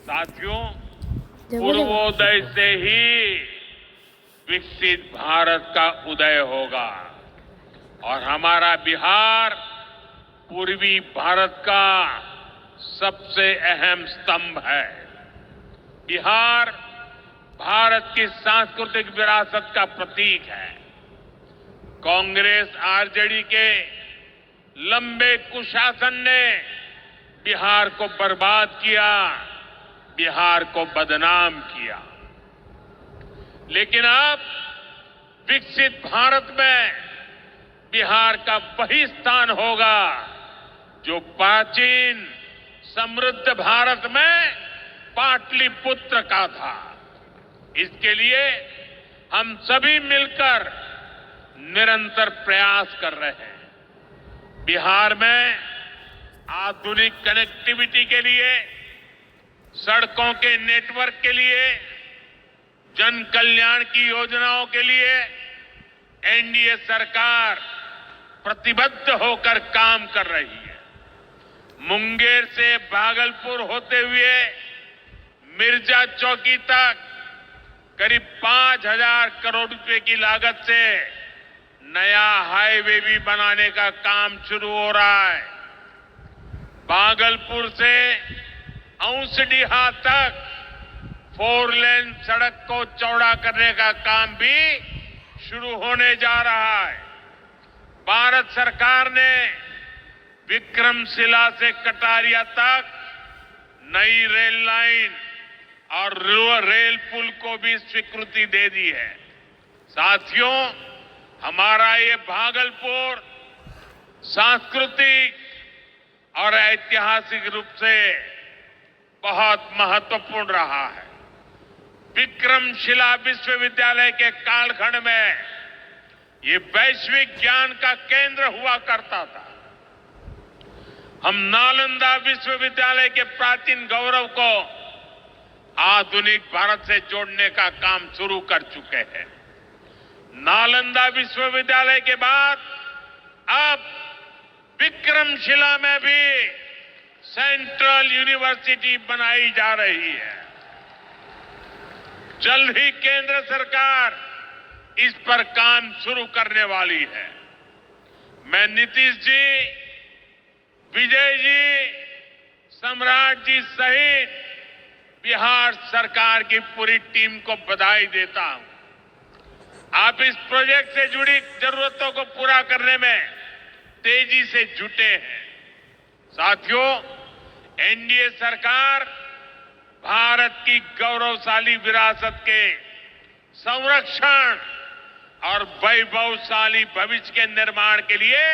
साथियों, पूर्वोदय से ही विकसित भारत का उदय होगा और हमारा बिहार पूर्वी भारत का सबसे अहम स्तंभ है। बिहार भारत की सांस्कृतिक विरासत का प्रतीक है। कांग्रेस आरजेडी के लंबे कुशासन ने बिहार को बर्बाद किया, बिहार को बदनाम किया। लेकिन अब विकसित भारत में बिहार का वही स्थान होगा जो प्राचीन समृद्ध भारत में पाटलिपुत्र का था। इसके लिए हम सभी मिलकर निरंतर प्रयास कर रहे हैं। बिहार में आधुनिक कनेक्टिविटी के लिए, सड़कों के नेटवर्क के लिए, जन कल्याण की योजनाओं के लिए एनडीए सरकार प्रतिबद्ध होकर काम कर रही है। मुंगेर से भागलपुर होते हुए मिर्जा चौकी तक करीब 5,000 करोड़ रुपए की लागत से नया हाईवे भी बनाने का काम शुरू हो रहा है। भागलपुर से औंसडीहा तक 4 लेन सड़क को चौड़ा करने का काम भी शुरू होने जा रहा है। भारत सरकार ने विक्रमशिला से कटारिया तक नई रेल लाइन और रेल पुल को भी स्वीकृति दे दी है। साथियों, हमारा ये भागलपुर सांस्कृतिक और ऐतिहासिक रूप से बहुत महत्वपूर्ण रहा है। विक्रमशिला विश्वविद्यालय के कालखंड में ये वैश्विक ज्ञान का केंद्र हुआ करता था। हम नालंदा विश्वविद्यालय के प्राचीन गौरव को आधुनिक भारत से जोड़ने का काम शुरू कर चुके हैं। नालंदा विश्वविद्यालय के बाद अब विक्रमशिला में भी सेंट्रल यूनिवर्सिटी बनाई जा रही है। जल्द ही केंद्र सरकार इस पर काम शुरू करने वाली है। मैं नीतीश जी, विजय जी, सम्राट जी सहित बिहार सरकार की पूरी टीम को बधाई देता हूं। आप इस प्रोजेक्ट से जुड़ी जरूरतों को पूरा करने में तेजी से जुटे हैं। साथियों, एनडीए सरकार भारत की गौरवशाली विरासत के संरक्षण और वैभवशाली भविष्य के निर्माण के लिए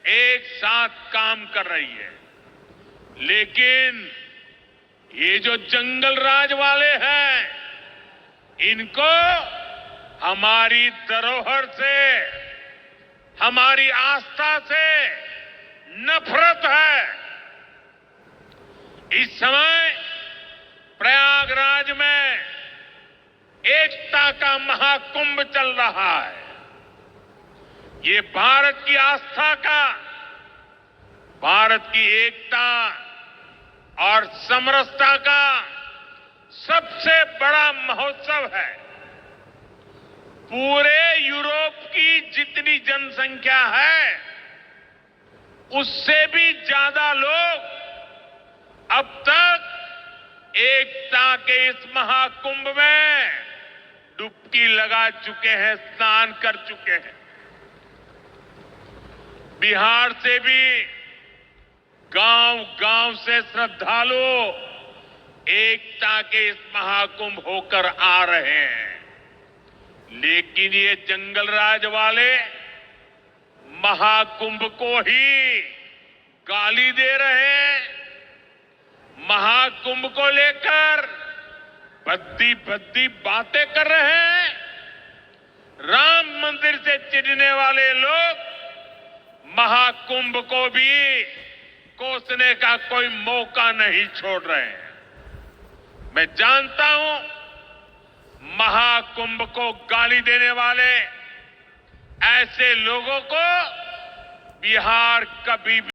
एक साथ काम कर रही है। लेकिन ये जो जंगल राज वाले हैं, इनको हमारी धरोहर से, हमारी आस्था से नफरत है। इस समय प्रयागराज में एकता का महाकुंभ चल रहा है। ये भारत की आस्था का, भारत की एकता और समरसता का सबसे बड़ा महोत्सव है। पूरे यूरोप की जितनी जनसंख्या है, उससे भी ज्यादा लोग अब तक एकता के इस महाकुंभ में डुबकी लगा चुके हैं, स्नान कर चुके हैं। बिहार से भी गांव-गांव से श्रद्धालु एकता के इस महाकुंभ होकर आ रहे हैं। लेकिन ये जंगल राज वाले महाकुंभ को ही गाली दे रहे हैं। महाकुंभ को लेकर भद्दी भद्दी बातें कर रहे हैं। राम मंदिर से चिढ़ने वाले लोग महाकुंभ को भी कोसने का कोई मौका नहीं छोड़ रहे हैं। मैं जानता हूं, महाकुंभ को गाली देने वाले ऐसे लोगों को बिहार कभी भी